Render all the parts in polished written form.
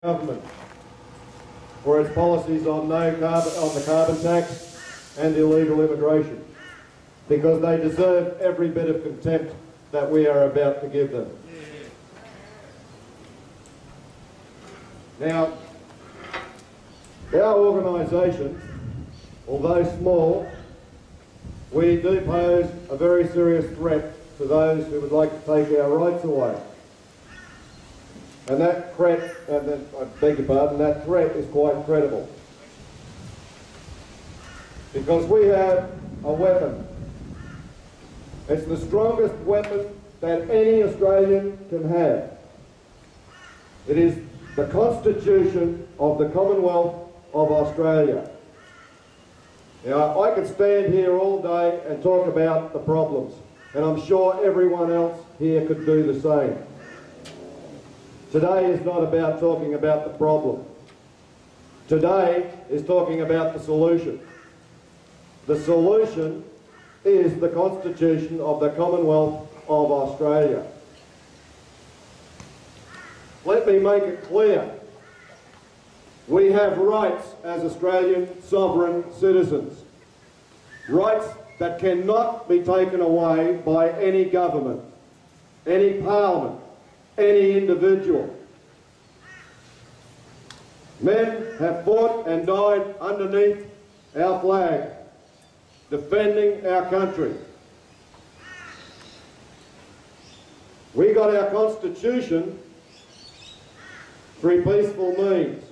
government for its policies on the carbon tax and illegal immigration, because they deserve every bit of contempt that we are about to give them. Now, our organisation, although small, we do pose a very serious threat to those who would like to take our rights away. And that threat, I beg your pardon, that threat is quite credible. Because we have a weapon. It's the strongest weapon that any Australian can have. It is the Constitution of the Commonwealth of Australia. Now, I could stand here all day and talk about the problems, and I'm sure everyone else here could do the same. Today is not about talking about the problem. Today is talking about the solution. The solution is the Constitution of the Commonwealth of Australia. Let me make it clear. We have rights as Australian sovereign citizens. Rights that cannot be taken away by any government, any parliament, any individual. Men have fought and died underneath our flag, defending our country. We got our Constitution through peaceful means.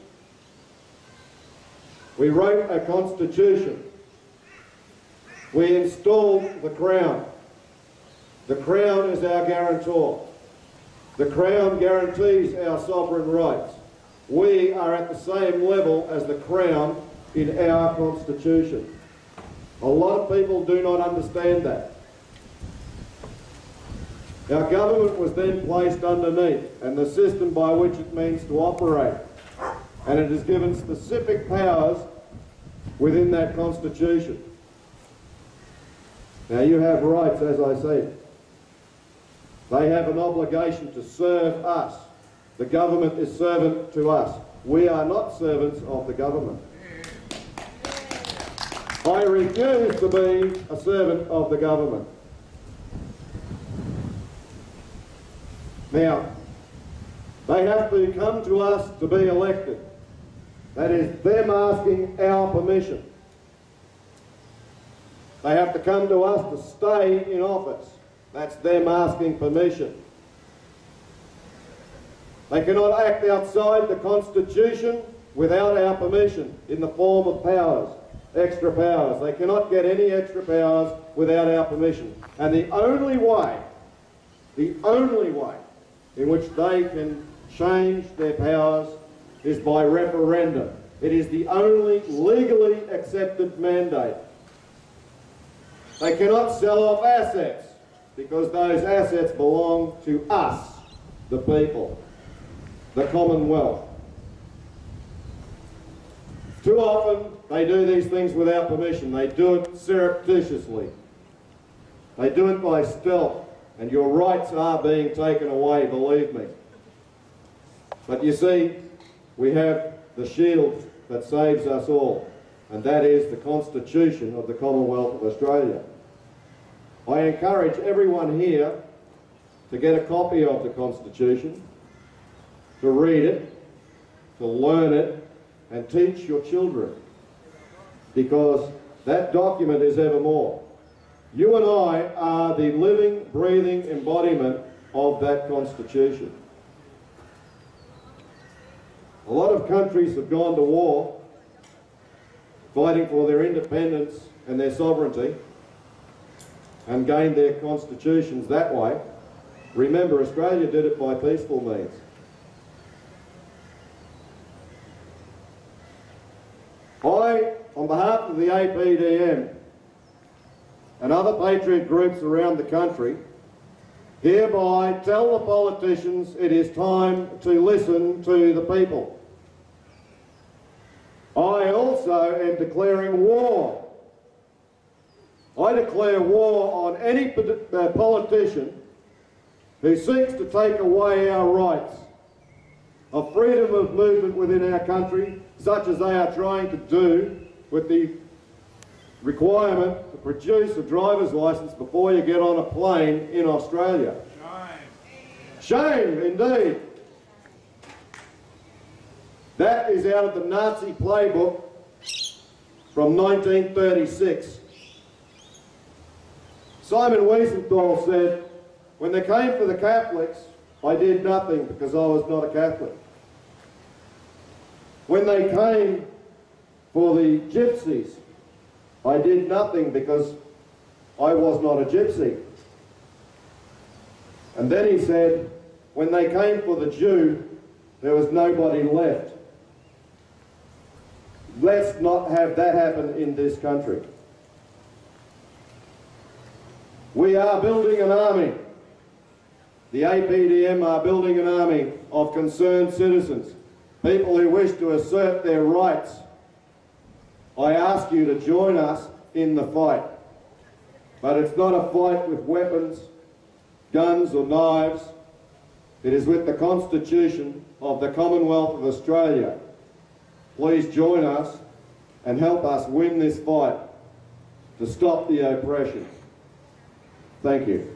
We wrote a Constitution. We installed the Crown. The Crown is our guarantor. The Crown guarantees our sovereign rights. We are at the same level as the Crown in our Constitution. A lot of people do not understand that. Our government was then placed underneath, and the system by which it means to operate. And it is given specific powers within that Constitution. Now, you have rights, as I said. They have an obligation to serve us. The government is servant to us. We are not servants of the government. I refuse to be a servant of the government. Now, they have to come to us to be elected. That is them asking our permission. They have to come to us to stay in office. That's them asking permission. They cannot act outside the Constitution without our permission in the form of powers, extra powers. They cannot get any extra powers without our permission. And the only way in which they can change their powers is by referendum. It is the only legally accepted mandate. They cannot sell off assets because those assets belong to us, the people, the Commonwealth. Too often they do these things without permission. They do it surreptitiously. They do it by stealth, and your rights are being taken away, believe me. But you see, we have the shield that saves us all, and that is the Constitution of the Commonwealth of Australia. I encourage everyone here to get a copy of the Constitution, to read it, to learn it, and teach your children, because that document is evermore. You and I are the living, breathing embodiment of that Constitution. A lot of countries have gone to war fighting for their independence and their sovereignty and gained their constitutions that way. Remember, Australia did it by peaceful means. I, on behalf of the APDM and other Patriot groups around the country, hereby tell the politicians it is time to listen to the people. I also am declaring war. I declare war on any politician who seeks to take away our rights. of freedom of movement within our country, such as they are trying to do with the requirement to produce a driver's licence before you get on a plane in Australia. Shame, indeed. That is out of the Nazi playbook from 1936. Simon Wiesenthal said, "When they came for the Catholics, I did nothing because I was not a Catholic. When they came for the gypsies, I did nothing because I was not a gypsy." And then he said, "When they came for the Jew, there was nobody left." Let's not have that happen in this country. We are building an army. The APDM are building an army of concerned citizens, people who wish to assert their rights. I ask you to join us in the fight. But it's not a fight with weapons, guns or knives. It is with the Constitution of the Commonwealth of Australia. Please join us and help us win this fight to stop the oppression. Thank you.